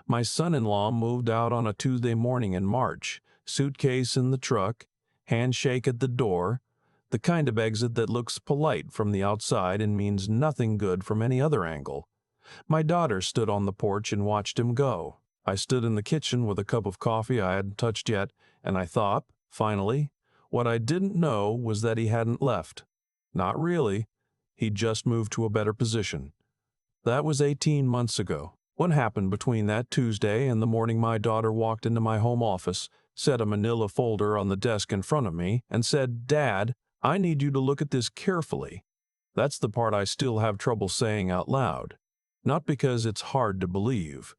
My son-in-law moved out on a Tuesday morning in March, suitcase in the truck, handshake at the door, the kind of exit that looks polite from the outside and means nothing good from any other angle. My daughter stood on the porch and watched him go. I stood in the kitchen with a cup of coffee I hadn't touched yet, and I thought, finally, what I didn't know was that he hadn't left. Not really. He'd just moved to a better position. That was 18 months ago. What happened between that Tuesday and the morning my daughter walked into my home office, set a manila folder on the desk in front of me, and said, "Dad, I need you to look at this carefully." That's the part I still have trouble saying out loud. Not because it's hard to believe,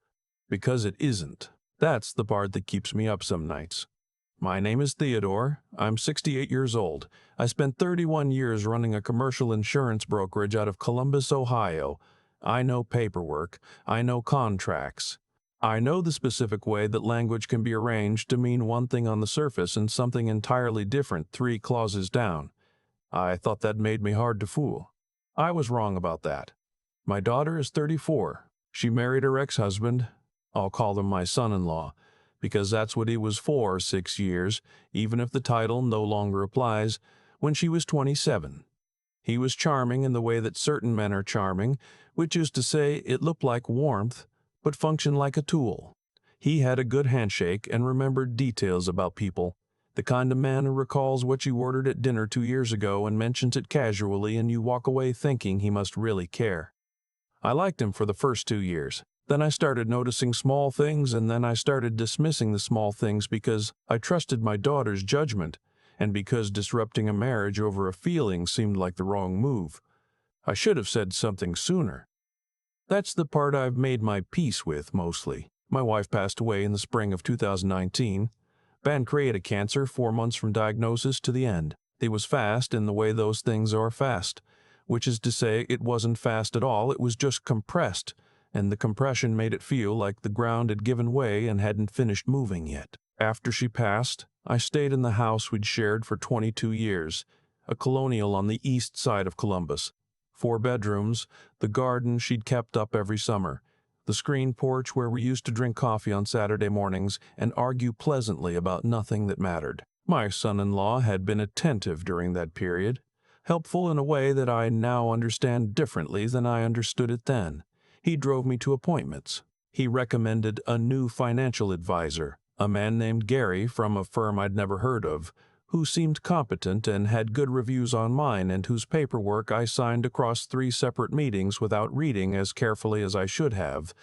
because it isn't. That's the part that keeps me up some nights. My name is Theodore. I'm 68 years old. I spent 31 years running a commercial insurance brokerage out of Columbus, Ohio. I know paperwork. I know contracts. I know the specific way that language can be arranged to mean one thing on the surface and something entirely different 3 clauses down. I thought that made me hard to fool. I was wrong about that. My daughter is 34. She married her ex-husband. I'll call him my son-in-law, because that's what he was for 6 years, even if the title no longer applies, when she was 27. He was charming in the way that certain men are charming, which is to say it looked like warmth, but functioned like a tool. He had a good handshake and remembered details about people, the kind of man who recalls what you ordered at dinner 2 years ago and mentions it casually and you walk away thinking he must really care. I liked him for the first 2 years. Then I started noticing small things, and then I started dismissing the small things because I trusted my daughter's judgment, and because disrupting a marriage over a feeling seemed like the wrong move. I should have said something sooner. That's the part I've made my peace with, mostly. My wife passed away in the spring of 2019. Pancreatic cancer, 4 months from diagnosis to the end. It was fast in the way those things are fast, which is to say it wasn't fast at all, it was just compressed, and the compression made it feel like the ground had given way and hadn't finished moving yet. After she passed, I stayed in the house we'd shared for 22 years, a colonial on the east side of Columbus. 4 bedrooms, the garden she'd kept up every summer, the screen porch where we used to drink coffee on Saturday mornings and argue pleasantly about nothing that mattered. My son-in-law had been attentive during that period, helpful in a way that I now understand differently than I understood it then. He drove me to appointments. He recommended a new financial advisor, a man named Gary from a firm I'd never heard of, who seemed competent and had good reviews on mine and whose paperwork I signed across 3 separate meetings without reading as carefully as I should have.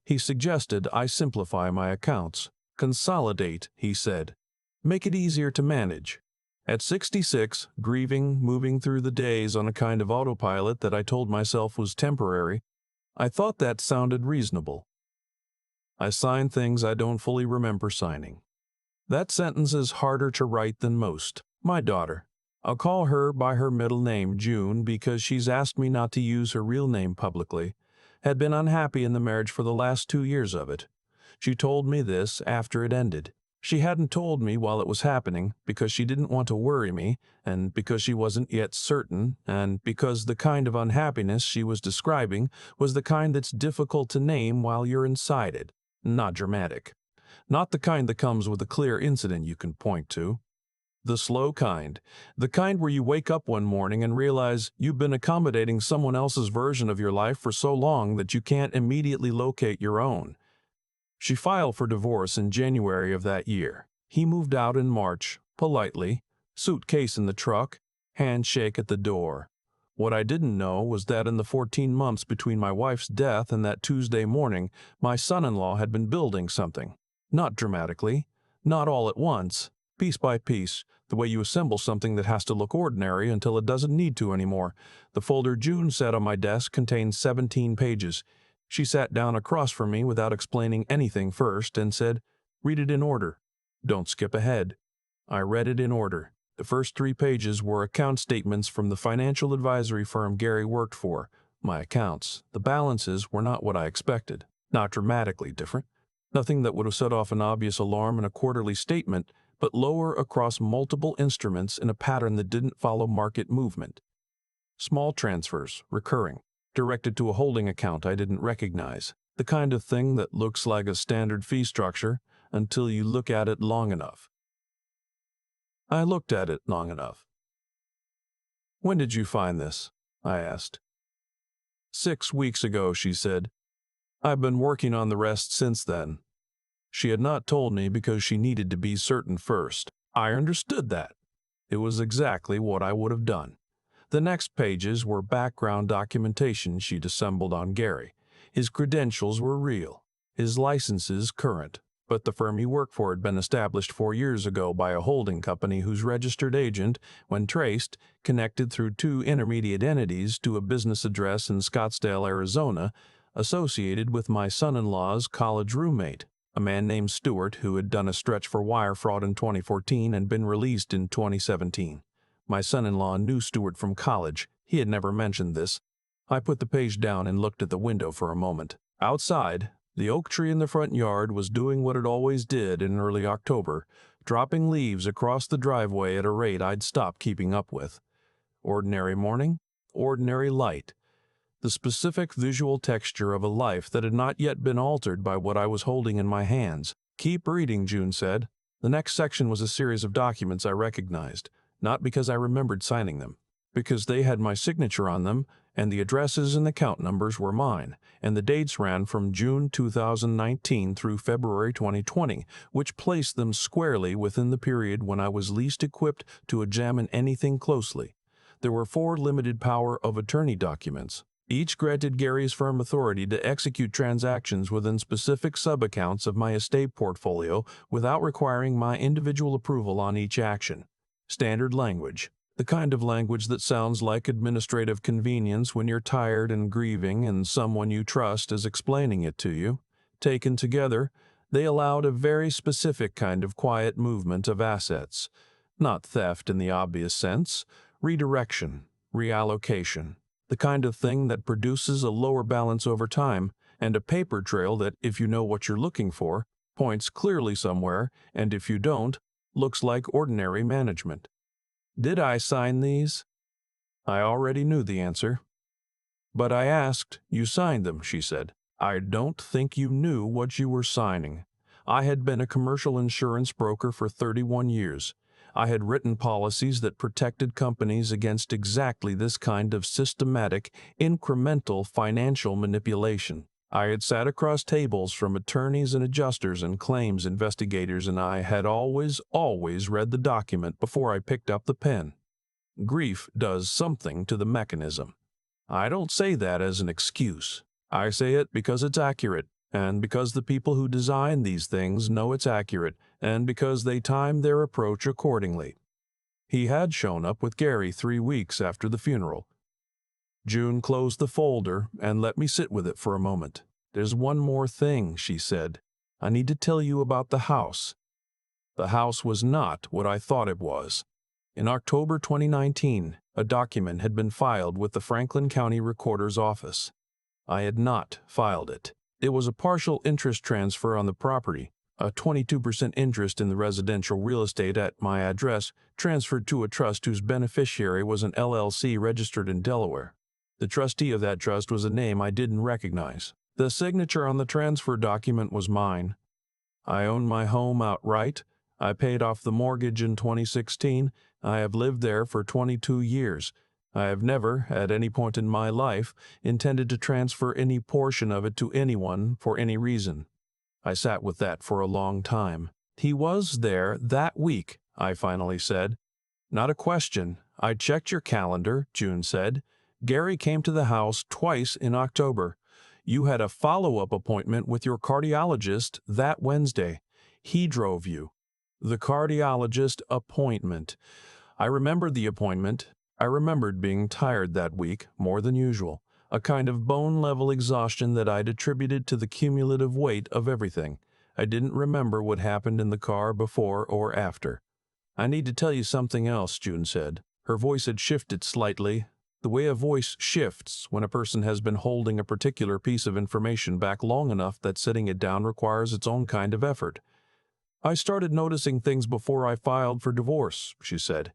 He suggested I simplify my accounts. Consolidate, he said. Make it easier to manage. At 66, grieving, moving through the days on a kind of autopilot that I told myself was temporary, I thought that sounded reasonable. I sign things I don't fully remember signing. That sentence is harder to write than most. My daughter. I'll call her by her middle name, June, because she's asked me not to use her real name publicly, had been unhappy in the marriage for the last 2 years of it. She told me this after it ended. She hadn't told me while it was happening because she didn't want to worry me, and because she wasn't yet certain, and because the kind of unhappiness she was describing was the kind that's difficult to name while you're inside it, not dramatic. Not the kind that comes with a clear incident you can point to. The slow kind. The kind where you wake up one morning and realize you've been accommodating someone else's version of your life for so long that you can't immediately locate your own. She filed for divorce in January of that year. He moved out in March, politely, suitcase in the truck, handshake at the door. What I didn't know was that in the 14 months between my wife's death and that Tuesday morning, my son-in-law had been building something. Not dramatically, not all at once, piece by piece, the way you assemble something that has to look ordinary until it doesn't need to anymore. The folder June set on my desk contained 17 pages. She sat down across from me without explaining anything first and said, "Read it in order. Don't skip ahead." I read it in order. The first 3 pages were account statements from the financial advisory firm Gary worked for. My accounts. The balances were not what I expected. Not dramatically different. Nothing that would have set off an obvious alarm in a quarterly statement, but lower across multiple instruments in a pattern that didn't follow market movement. Small transfers, recurring, directed to a holding account I didn't recognize. The kind of thing that looks like a standard fee structure until you look at it long enough. I looked at it long enough. "When did you find this?" I asked. "6 weeks ago," she said. "I've been working on the rest since then." She had not told me because she needed to be certain first. I understood that. It was exactly what I would have done. The next pages were background documentation she'd assembled on Gary. His credentials were real, his licenses current, but the firm he worked for had been established 4 years ago by a holding company whose registered agent, when traced, connected through 2 intermediate entities to a business address in Scottsdale, Arizona, associated with my son-in-law's college roommate, a man named Stewart who had done a stretch for wire fraud in 2014 and been released in 2017. My son-in-law knew Stewart from college. He had never mentioned this. I put the page down and looked at the window for a moment. Outside, the oak tree in the front yard was doing what it always did in early October, dropping leaves across the driveway at a rate I'd stopped keeping up with. Ordinary morning, ordinary light. The specific visual texture of a life that had not yet been altered by what I was holding in my hands. "Keep reading," June said. The next section was a series of documents I recognized, not because I remembered signing them, because they had my signature on them, and the addresses and account numbers were mine, and the dates ran from June 2019 through February 2020, which placed them squarely within the period when I was least equipped to examine anything closely. There were 4 limited power of attorney documents. Each granted Gary's firm authority to execute transactions within specific sub-accounts of my estate portfolio without requiring my individual approval on each action. Standard language. The kind of language that sounds like administrative convenience when you're tired and grieving and someone you trust is explaining it to you. Taken together, they allowed a very specific kind of quiet movement of assets. Not theft in the obvious sense, redirection, reallocation. The kind of thing that produces a lower balance over time, and a paper trail that, if you know what you're looking for, points clearly somewhere, and if you don't, looks like ordinary management. Did I sign these? I already knew the answer. But I asked, "You signed them," she said. "I don't think you knew what you were signing." I had been a commercial insurance broker for 31 years. I had written policies that protected companies against exactly this kind of systematic, incremental financial manipulation. I had sat across tables from attorneys and adjusters and claims investigators, and I had always read the document before I picked up the pen. Grief does something to the mechanism. I don't say that as an excuse. I say it because it's accurate, and because the people who design these things know it's accurate, and because they time their approach accordingly. He had shown up with Gary 3 weeks after the funeral. June closed the folder and let me sit with it for a moment. "There's one more thing," she said. "I need to tell you about the house." The house was not what I thought it was. In October 2019, a document had been filed with the Franklin County Recorder's Office. I had not filed it. It was a partial interest transfer on the property, a 22% interest in the residential real estate at my address, transferred to a trust whose beneficiary was an LLC registered in Delaware. The trustee of that trust was a name I didn't recognize. The signature on the transfer document was mine. I own my home outright. I paid off the mortgage in 2016. I have lived there for 22 years. I have never, at any point in my life, intended to transfer any portion of it to anyone for any reason. I sat with that for a long time. "He was there that week," I finally said. "Not a question. I checked your calendar," June said. "Gary came to the house twice in October. You had a follow-up appointment with your cardiologist that Wednesday. He drove you." The cardiologist appointment. I remembered the appointment. I remembered being tired that week, more than usual, a kind of bone-level exhaustion that I'd attributed to the cumulative weight of everything. I didn't remember what happened in the car before or after. "I need to tell you something else," June said. Her voice had shifted slightly, the way a voice shifts when a person has been holding a particular piece of information back long enough that setting it down requires its own kind of effort. "I started noticing things before I filed for divorce," she said.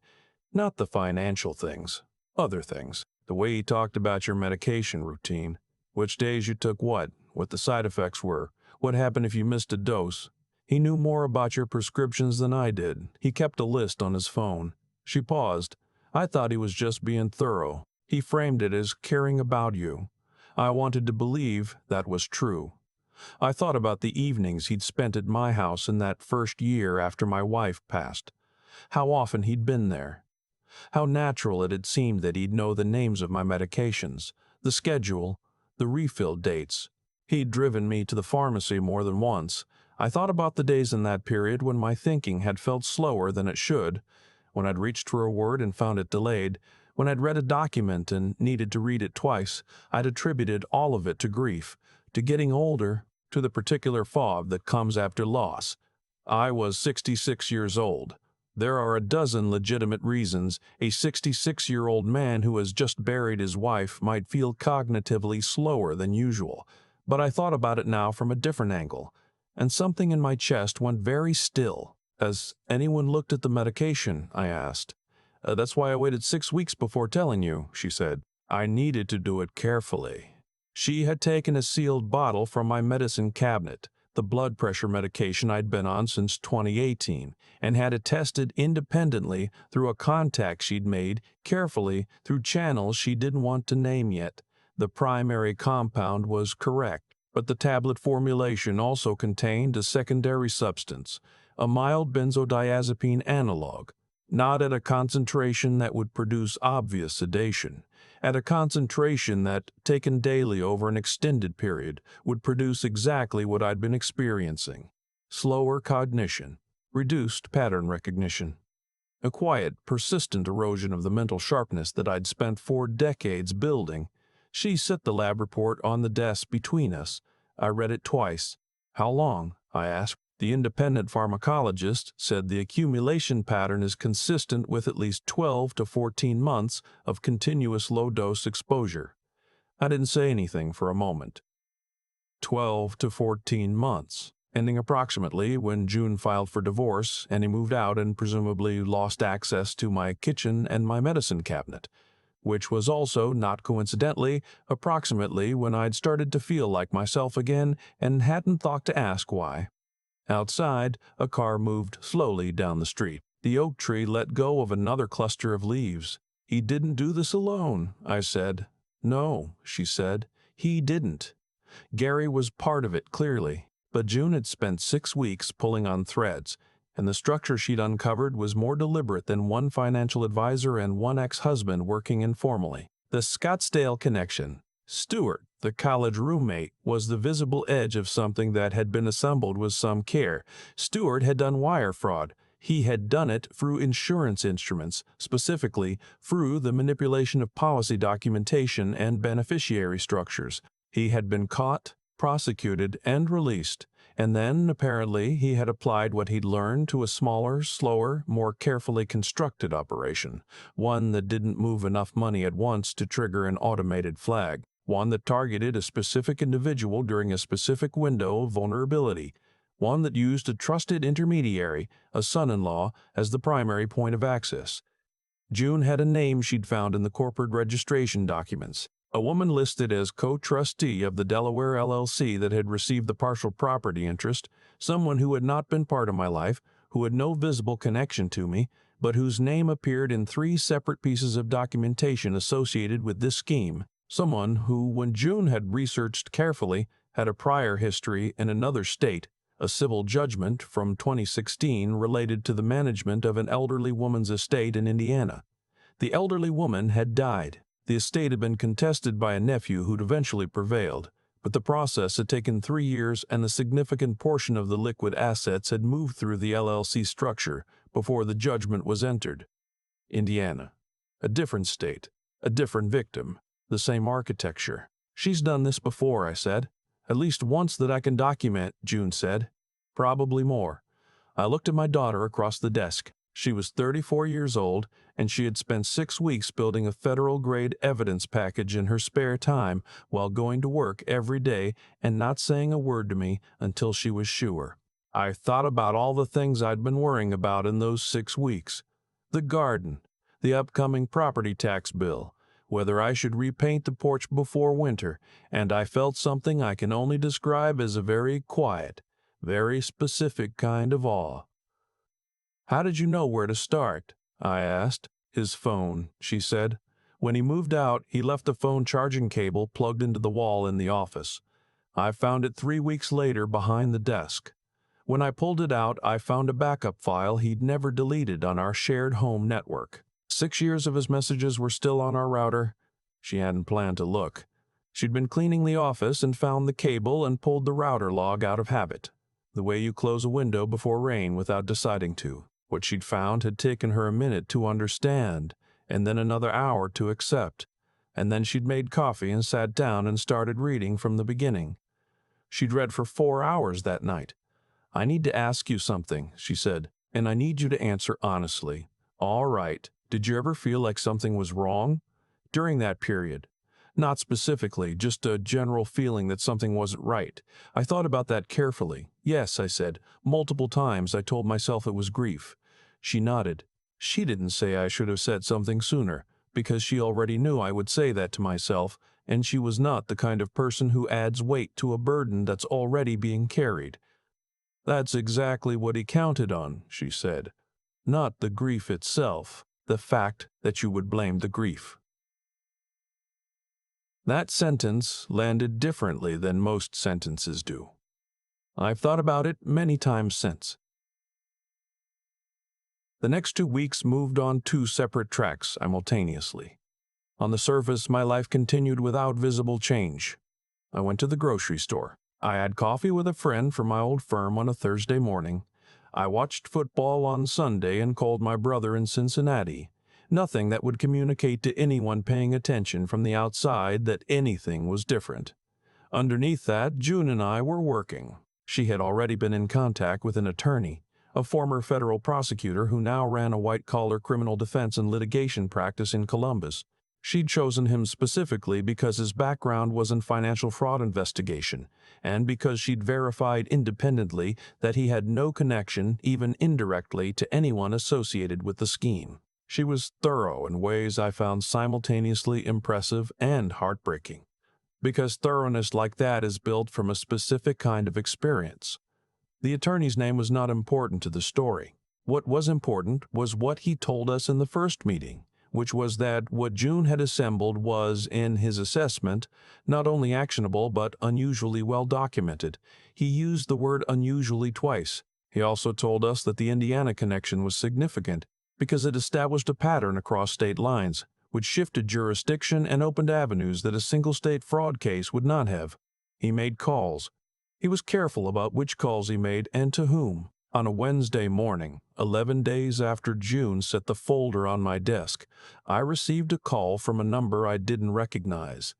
"Not the financial things, other things. The way you talked about your medication routine, which days you took what, what the side effects were, what happened if you missed a dose. He knew more about your prescriptions than I did. He kept a list on his phone. She paused. I thought he was just being thorough. He framed it as caring about you. I wanted to believe that was true. I thought about the evenings he'd spent at my house in that first year after my wife passed. How often he'd been there. How natural it had seemed that he'd know the names of my medications, the schedule, the refill dates. He'd driven me to the pharmacy more than once. I thought about the days in that period when my thinking had felt slower than it should, when I'd reached for a word and found it delayed, when I'd read a document and needed to read it twice. I'd attributed all of it to grief, to getting older, to the particular fog that comes after loss. I was 66 years old. There are a dozen legitimate reasons a 66-year-old man who has just buried his wife might feel cognitively slower than usual, but I thought about it now from a different angle, and something in my chest went very still. Has anyone looked at the medication? I asked. That's why I waited 6 weeks before telling you, she said. I needed to do it carefully. She had taken a sealed bottle from my medicine cabinet, the blood pressure medication I'd been on since 2018, and had it tested independently through a contact she'd made, carefully through channels she didn't want to name yet. The primary compound was correct, but the tablet formulation also contained a secondary substance, a mild benzodiazepine analog, not at a concentration that would produce obvious sedation, at a concentration that, taken daily over an extended period, would produce exactly what I'd been experiencing: slower cognition, reduced pattern recognition, a quiet, persistent erosion of the mental sharpness that I'd spent 4 decades building. She set the lab report on the desk between us. I read it twice. How long? I asked. The independent pharmacologist said the accumulation pattern is consistent with at least 12 to 14 months of continuous low-dose exposure. I didn't say anything for a moment. 12 to 14 months, ending approximately when June filed for divorce and he moved out and presumably lost access to my kitchen and my medicine cabinet, which was also, not coincidentally, approximately when I'd started to feel like myself again and hadn't thought to ask why. Outside, a car moved slowly down the street. The oak tree let go of another cluster of leaves. He didn't do this alone, I said. No, she said. He didn't. Gary was part of it, clearly, but June had spent 6 weeks pulling on threads, and the structure she'd uncovered was more deliberate than one financial advisor and one ex-husband working informally. The Scottsdale connection. Stuart, the college roommate, was the visible edge of something that had been assembled with some care. Stuart had done wire fraud. He had done it through insurance instruments, specifically through the manipulation of policy documentation and beneficiary structures. He had been caught, prosecuted, and released, and then, apparently, he had applied what he'd learned to a smaller, slower, more carefully constructed operation, one that didn't move enough money at once to trigger an automated flag, one that targeted a specific individual during a specific window of vulnerability, one that used a trusted intermediary, a son-in-law, as the primary point of access. June had a name she'd found in the corporate registration documents, a woman listed as co-trustee of the Delaware LLC that had received the partial property interest, someone who had not been part of my life, who had no visible connection to me, but whose name appeared in 3 separate pieces of documentation associated with this scheme. Someone who, when June had researched carefully, had a prior history in another state, a civil judgment from 2016 related to the management of an elderly woman's estate in Indiana. The elderly woman had died. The estate had been contested by a nephew who'd eventually prevailed, but the process had taken 3 years and a significant portion of the liquid assets had moved through the LLC structure before the judgment was entered. Indiana. A different state. A different victim. The same architecture. She's done this before, I said. At least once that I can document, June said. Probably more. I looked at my daughter across the desk. She was 34 years old, and she had spent 6 weeks building a federal-grade evidence package in her spare time while going to work every day and not saying a word to me until she was sure. I thought about all the things I'd been worrying about in those 6 weeks. The garden, the upcoming property tax bill, whether I should repaint the porch before winter, and I felt something I can only describe as a very quiet, very specific kind of awe. "How did you know where to start?" I asked. "His phone," she said. "When he moved out, he left the phone charging cable plugged into the wall in the office. I found it 3 weeks later behind the desk. When I pulled it out, I found a backup file he'd never deleted on our shared home network. 6 years of his messages were still on our router." She hadn't planned to look. She'd been cleaning the office and found the cable and pulled the router log out of habit, the way you close a window before rain without deciding to. What she'd found had taken her a minute to understand, and then another hour to accept. And then she'd made coffee and sat down and started reading from the beginning. She'd read for 4 hours that night. "I need to ask you something," she said, "and I need you to answer honestly. All right, did you ever feel like something was wrong during that period? Not specifically, just a general feeling that something wasn't right." I thought about that carefully. "Yes," I said. "Multiple times I told myself it was grief." She nodded. She didn't say I should have said something sooner, because she already knew I would say that to myself, and she was not the kind of person who adds weight to a burden that's already being carried. "That's exactly what he counted on," she said. "Not the grief itself, the fact that you would blame the grief." That sentence landed differently than most sentences do. I've thought about it many times since. The next 2 weeks moved on 2 separate tracks simultaneously. On the surface, my life continued without visible change. I went to the grocery store. I had coffee with a friend from my old firm on a Thursday morning. I watched football on Sunday and called my brother in Cincinnati. Nothing that would communicate to anyone paying attention from the outside that anything was different. Underneath that, June and I were working. She had already been in contact with an attorney, a former federal prosecutor who now ran a white-collar criminal defense and litigation practice in Columbus. She'd chosen him specifically because his background was in financial fraud investigation, and because she'd verified independently that he had no connection, even indirectly, to anyone associated with the scheme. She was thorough in ways I found simultaneously impressive and heartbreaking, because thoroughness like that is built from a specific kind of experience. The attorney's name was not important to the story. What was important was what he told us in the first meeting, which was that what June had assembled was, in his assessment, not only actionable but unusually well documented. He used the word unusually twice. He also told us that the Indiana connection was significant because it established a pattern across state lines, which shifted jurisdiction and opened avenues that a single-state fraud case would not have. He made calls. He was careful about which calls he made and to whom. On a Wednesday morning, 11 days after June set the folder on my desk, I received a call from a number I didn't recognize.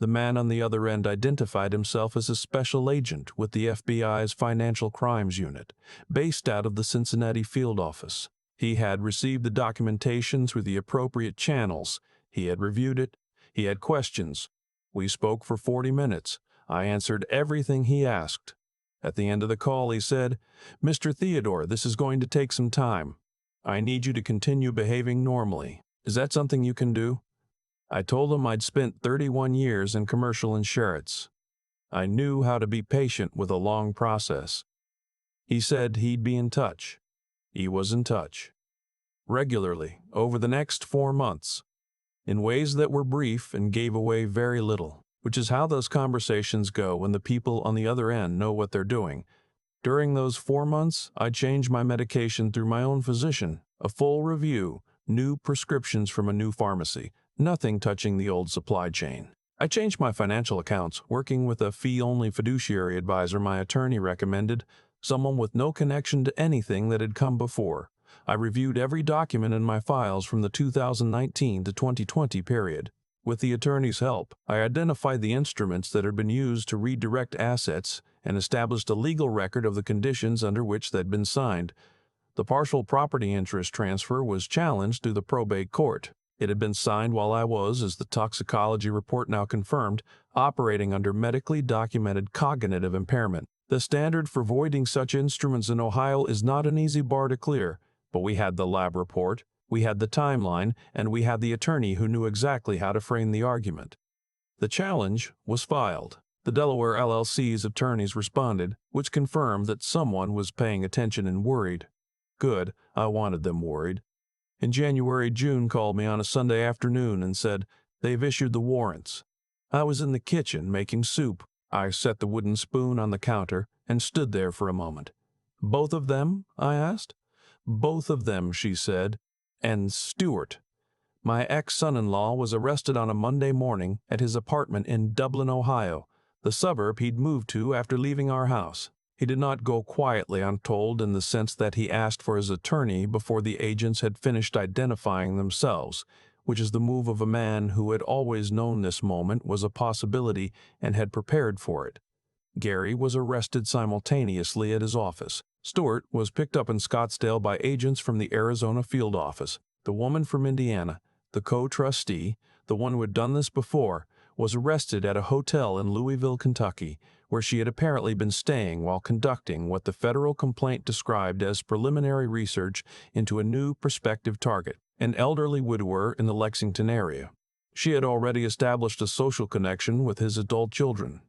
The man on the other end identified himself as a special agent with the FBI's Financial Crimes Unit, based out of the Cincinnati field office. He had received the documentation through the appropriate channels. He had reviewed it. He had questions. We spoke for 40 minutes. I answered everything he asked. At the end of the call, he said, "Mr. Theodore, this is going to take some time. I need you to continue behaving normally. Is that something you can do?" I told him I'd spent 31 years in commercial insurance. I knew how to be patient with a long process. He said he'd be in touch. He was in touch. Regularly, over the next 4 months, in ways that were brief and gave away very little, which is how those conversations go when the people on the other end know what they're doing. During those 4 months, I changed my medication through my own physician, a full review, new prescriptions from a new pharmacy, nothing touching the old supply chain. I changed my financial accounts, working with a fee-only fiduciary advisor my attorney recommended, someone with no connection to anything that had come before. I reviewed every document in my files from the 2019 to 2020 period. With the attorney's help, I identified the instruments that had been used to redirect assets and established a legal record of the conditions under which they'd been signed. The partial property interest transfer was challenged through the probate court. It had been signed while I was, as the toxicology report now confirmed, operating under medically documented cognitive impairment. The standard for voiding such instruments in Ohio is not an easy bar to clear, but we had the lab report. We had the timeline, and we had the attorney who knew exactly how to frame the argument. The challenge was filed. The Delaware LLC's attorneys responded, which confirmed that someone was paying attention and worried. Good, I wanted them worried. In January, June called me on a Sunday afternoon and said, "They've issued the warrants." I was in the kitchen making soup. I set the wooden spoon on the counter and stood there for a moment. "Both of them?" I asked. "Both of them," she said. "And Stewart." My ex-son-in-law was arrested on a Monday morning at his apartment in Dublin, Ohio, the suburb he'd moved to after leaving our house. He did not go quietly, I'm told, in the sense that he asked for his attorney before the agents had finished identifying themselves, which is the move of a man who had always known this moment was a possibility and had prepared for it. Gary was arrested simultaneously at his office. Stewart was picked up in Scottsdale by agents from the Arizona field office. The woman from Indiana, the co-trustee, the one who had done this before, was arrested at a hotel in Louisville, Kentucky, where she had apparently been staying while conducting what the federal complaint described as preliminary research into a new prospective target, an elderly widower in the Lexington area. She had already established a social connection with his adult children.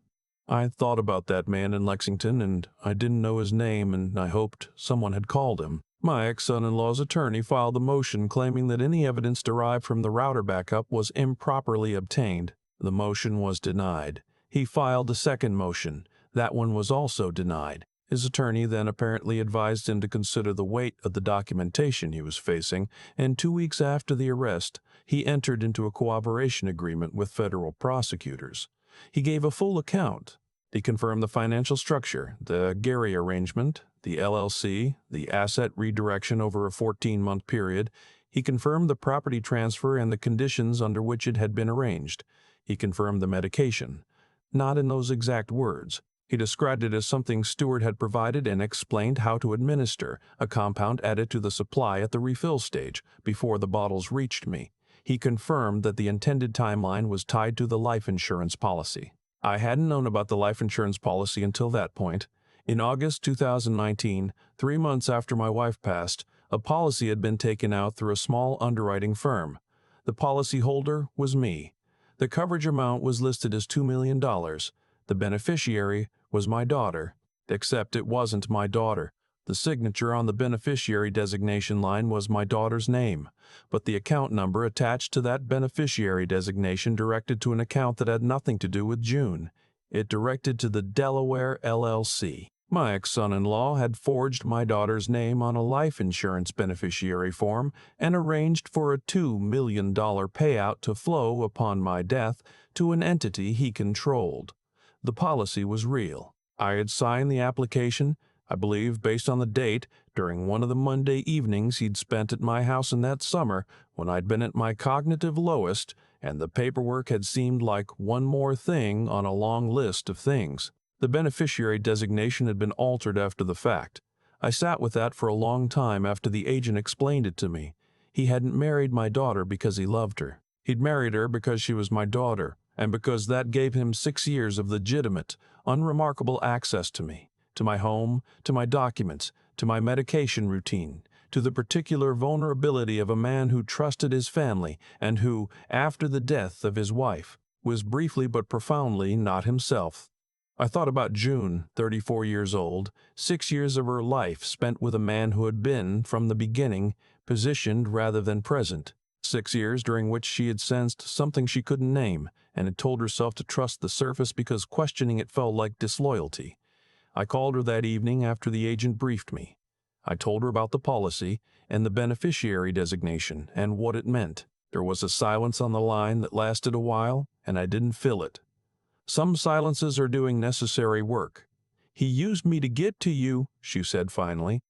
I thought about that man in Lexington, and I didn't know his name, and I hoped someone had called him. My ex-son-in-law's attorney filed a motion claiming that any evidence derived from the router backup was improperly obtained. The motion was denied. He filed a second motion. That one was also denied. His attorney then apparently advised him to consider the weight of the documentation he was facing, and 2 weeks after the arrest, he entered into a cooperation agreement with federal prosecutors. He gave a full account. He confirmed the financial structure, the Gary arrangement, the LLC, the asset redirection over a 14-month period. He confirmed the property transfer and the conditions under which it had been arranged. He confirmed the medication. Not in those exact words. He described it as something Stewart had provided and explained how to administer, a compound added to the supply at the refill stage, before the bottles reached me. He confirmed that the intended timeline was tied to the life insurance policy. I hadn't known about the life insurance policy until that point. In August 2019, 3 months after my wife passed, a policy had been taken out through a small underwriting firm. The policyholder was me. The coverage amount was listed as $2 million. The beneficiary was my daughter, except it wasn't my daughter. The signature on the beneficiary designation line was my daughter's name, but the account number attached to that beneficiary designation directed to an account that had nothing to do with June. It directed to the Delaware LLC. My ex-son-in-law had forged my daughter's name on a life insurance beneficiary form and arranged for a $2 million payout to flow upon my death to an entity he controlled. The policy was real. I had signed the application, I believe based on the date, during one of the Monday evenings he'd spent at my house in that summer when I'd been at my cognitive lowest, and the paperwork had seemed like one more thing on a long list of things. The beneficiary designation had been altered after the fact. I sat with that for a long time after the agent explained it to me. He hadn't married my daughter because he loved her. He'd married her because she was my daughter, and because that gave him 6 years of legitimate, unremarkable access to me, to my home, to my documents, to my medication routine, to the particular vulnerability of a man who trusted his family and who, after the death of his wife, was briefly but profoundly not himself. I thought about June, 34 years old, 6 years of her life spent with a man who had been, from the beginning, positioned rather than present. 6 years during which she had sensed something she couldn't name and had told herself to trust the surface because questioning it felt like disloyalty. I called her that evening after the agent briefed me. I told her about the policy and the beneficiary designation and what it meant. There was a silence on the line that lasted a while, and I didn't fill it. Some silences are doing necessary work. "He used me to get to you," she said finally.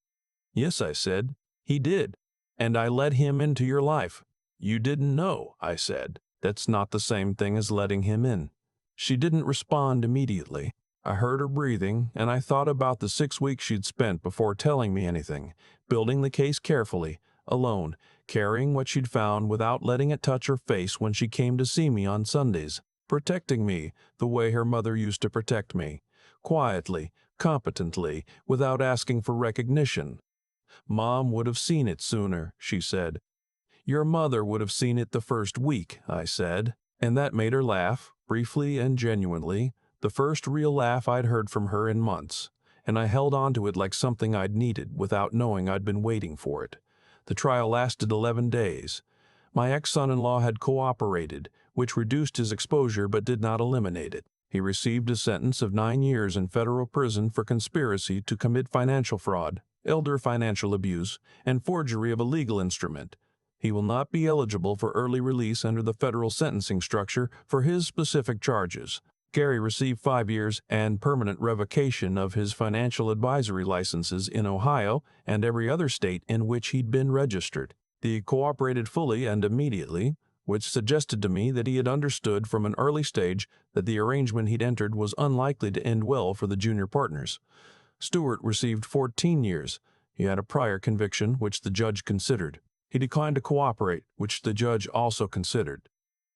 "Yes," I said, "he did. And I let him into your life." "You didn't know," I said. "That's not the same thing as letting him in." She didn't respond immediately. I heard her breathing, and I thought about the 6 weeks she'd spent before telling me anything, building the case carefully, alone, carrying what she'd found without letting it touch her face when she came to see me on Sundays, protecting me the way her mother used to protect me, quietly, competently, without asking for recognition. "Mom would have seen it sooner," she said. "Your mother would have seen it the first week," I said, and that made her laugh, briefly and genuinely, the first real laugh I'd heard from her in months, and I held on to it like something I'd needed without knowing I'd been waiting for it. The trial lasted 11 days. My ex-son-in-law had cooperated, which reduced his exposure but did not eliminate it. He received a sentence of 9 years in federal prison for conspiracy to commit financial fraud, elder financial abuse, and forgery of a legal instrument. He will not be eligible for early release under the federal sentencing structure for his specific charges. Gary received 5 years and permanent revocation of his financial advisory licenses in Ohio and every other state in which he'd been registered. He cooperated fully and immediately, which suggested to me that he had understood from an early stage that the arrangement he'd entered was unlikely to end well for the junior partners. Stewart received 14 years. He had a prior conviction, which the judge considered. He declined to cooperate, which the judge also considered.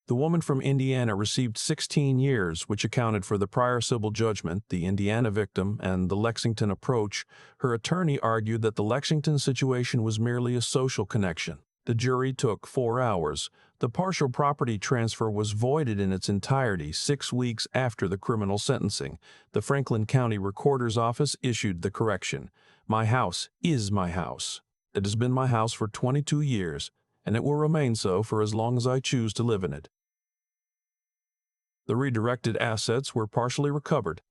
The woman from Indiana received 16 years, which accounted for the prior civil judgment, the Indiana victim, and the Lexington approach. Her attorney argued that the Lexington situation was merely a social connection. The jury took 4 hours. The partial property transfer was voided in its entirety 6 weeks after the criminal sentencing. The Franklin County Recorder's Office issued the correction. My house is my house. It has been my house for 22 years, and it will remain so for as long as I choose to live in it. The redirected assets were partially recovered.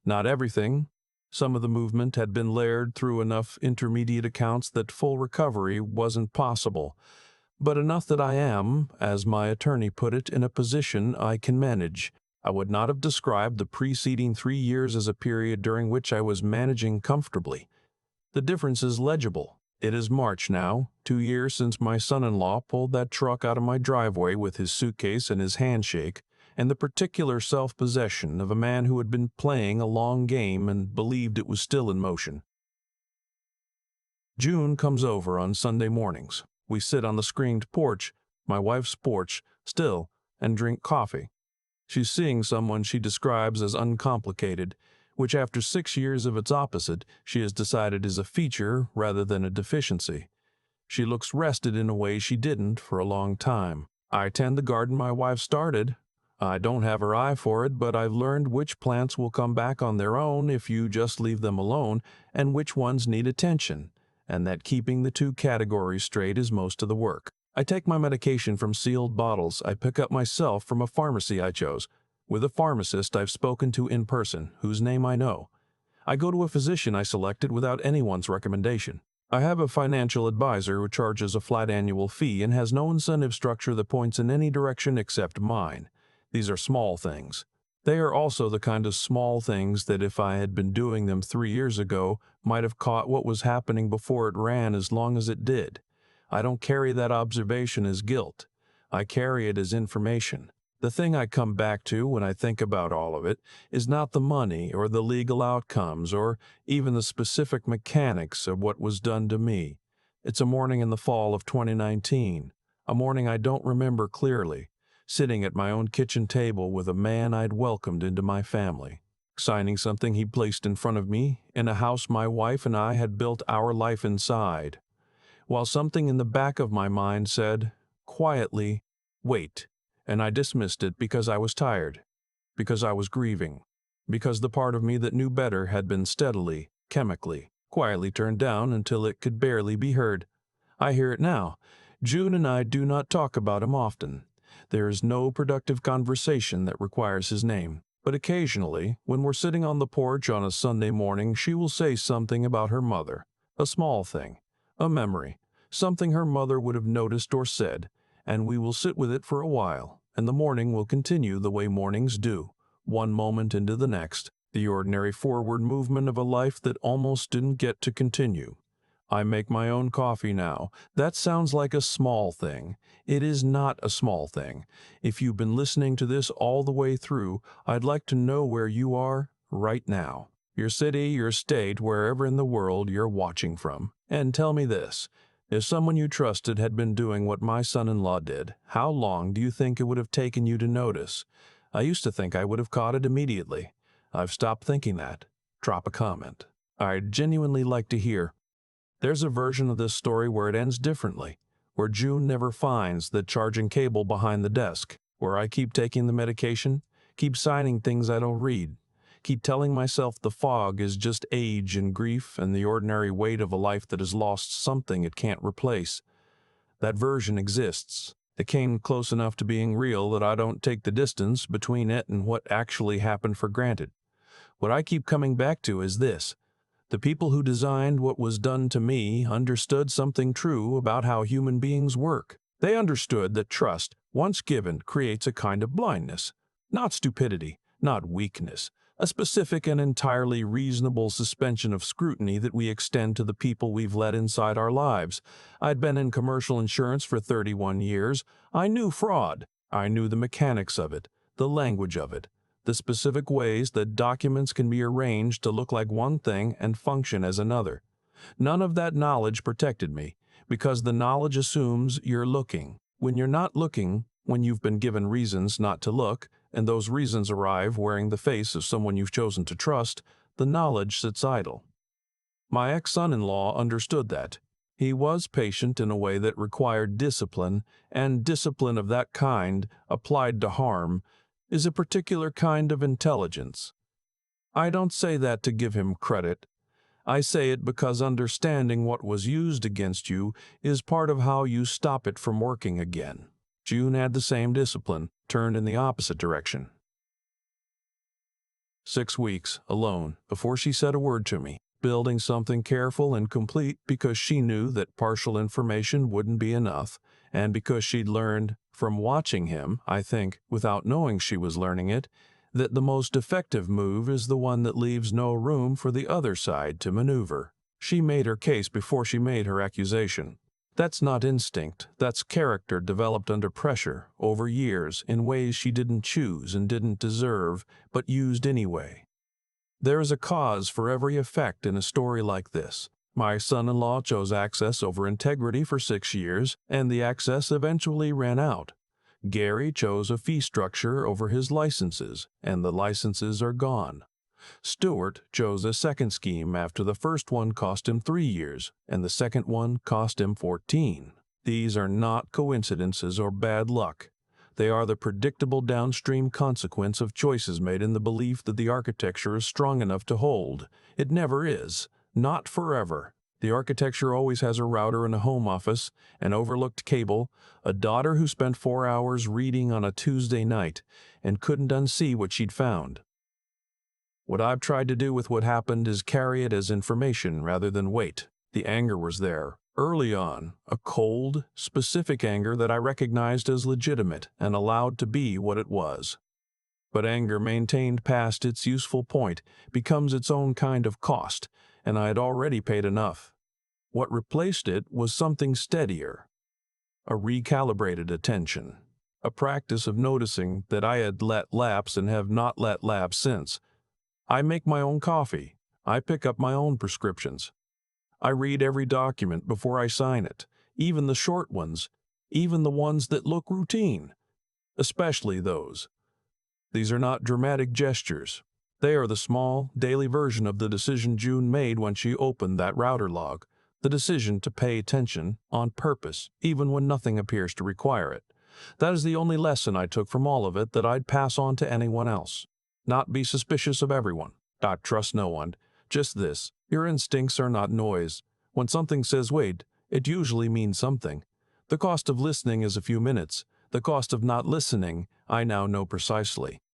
Not everything. Some of the movement had been layered through enough intermediate accounts that full recovery wasn't possible, but enough that I am, as my attorney put it, in a position I can manage. I would not have described the preceding 3 years as a period during which I was managing comfortably. The difference is legible. It is March now, 2 years since my son-in-law pulled that truck out of my driveway with his suitcase and his handshake, and the particular self-possession of a man who had been playing a long game and believed it was still in motion. June comes over on Sunday mornings. We sit on the screened porch, my wife's porch, still, and drink coffee. She's seeing someone she describes as uncomplicated, which after 6 years of its opposite, she has decided is a feature rather than a deficiency. She looks rested in a way she didn't for a long time. I tend the garden my wife started. I don't have her eye for it, but I've learned which plants will come back on their own if you just leave them alone, and which ones need attention, and that keeping the two categories straight is most of the work. I take my medication from sealed bottles I pick up myself from a pharmacy I chose, with a pharmacist I've spoken to in person, whose name I know. I go to a physician I selected without anyone's recommendation. I have a financial advisor who charges a flat annual fee and has no incentive structure that points in any direction except mine. These are small things. They are also the kind of small things that if I had been doing them 3 years ago, might have caught what was happening before it ran as long as it did. I don't carry that observation as guilt. I carry it as information. The thing I come back to when I think about all of it is not the money or the legal outcomes or even the specific mechanics of what was done to me. It's a morning in the fall of 2019, a morning I don't remember clearly, sitting at my own kitchen table with a man I'd welcomed into my family, signing something he placed in front of me in a house my wife and I had built our life inside, while something in the back of my mind said, quietly, wait, and I dismissed it because I was tired, because I was grieving, because the part of me that knew better had been steadily, chemically, quietly turned down until it could barely be heard. I hear it now. June and I do not talk about him often. There is no productive conversation that requires his name. But occasionally, when we're sitting on the porch on a Sunday morning, she will say something about her mother, a small thing, a memory, something her mother would have noticed or said, and we will sit with it for a while, and the morning will continue the way mornings do, one moment into the next, the ordinary forward movement of a life that almost didn't get to continue. I make my own coffee now. That sounds like a small thing. It is not a small thing. If you've been listening to this all the way through, I'd like to know where you are right now. Your city, your state, wherever in the world you're watching from. And tell me this. If someone you trusted had been doing what my son-in-law did, how long do you think it would have taken you to notice? I used to think I would have caught it immediately. I've stopped thinking that. Drop a comment. I'd genuinely like to hear. There's a version of this story where it ends differently, where June never finds the charging cable behind the desk, where I keep taking the medication, keep signing things I don't read, keep telling myself the fog is just age and grief and the ordinary weight of a life that has lost something it can't replace. That version exists. It came close enough to being real that I don't take the distance between it and what actually happened for granted. What I keep coming back to is this. The people who designed what was done to me understood something true about how human beings work. They understood that trust, once given, creates a kind of blindness. Not stupidity, not weakness. A specific and entirely reasonable suspension of scrutiny that we extend to the people we've let inside our lives. I'd been in commercial insurance for 31 years. I knew fraud. I knew the mechanics of it, the language of it, the specific ways that documents can be arranged to look like one thing and function as another. None of that knowledge protected me, because the knowledge assumes you're looking. When you're not looking, when you've been given reasons not to look, and those reasons arrive wearing the face of someone you've chosen to trust, the knowledge sits idle. My ex-son-in-law understood that. He was patient in a way that required discipline, and discipline of that kind, applied to harm, is a particular kind of intelligence. I don't say that to give him credit. I say it because understanding what was used against you is part of how you stop it from working again. June had the same discipline, turned in the opposite direction. 6 weeks, alone, before she said a word to me, building something careful and complete because she knew that partial information wouldn't be enough, and because she'd learned, from watching him, I think, without knowing she was learning it, that the most effective move is the one that leaves no room for the other side to maneuver. She made her case before she made her accusation. That's not instinct, that's character developed under pressure, over years, in ways she didn't choose and didn't deserve, but used anyway. There is a cause for every effect in a story like this. My son-in-law chose access over integrity for 6 years, and the access eventually ran out. Gary chose a fee structure over his licenses, and the licenses are gone. Stewart chose a second scheme after the first one cost him 3 years, and the second one cost him 14. These are not coincidences or bad luck. They are the predictable downstream consequence of choices made in the belief that the architecture is strong enough to hold. It never is. Not forever. The architecture always has a router in a home office, an overlooked cable, a daughter who spent 4 hours reading on a Tuesday night and couldn't unsee what she'd found. What I've tried to do with what happened is carry it as information rather than weight. The anger was there, early on, a cold, specific anger that I recognized as legitimate and allowed to be what it was. But anger maintained past its useful point becomes its own kind of cost, and I had already paid enough. What replaced it was something steadier, a recalibrated attention, a practice of noticing that I had let lapse and have not let lapse since. I make my own coffee. I pick up my own prescriptions. I read every document before I sign it, even the short ones, even the ones that look routine, especially those. These are not dramatic gestures. They are the small, daily version of the decision June made when she opened that router log, the decision to pay attention on purpose, even when nothing appears to require it. That is the only lesson I took from all of it that I'd pass on to anyone else. Not be suspicious of everyone. Not trust no one. Just this. Your instincts are not noise. When something says wait, it usually means something. The cost of listening is a few minutes. The cost of not listening, I now know precisely.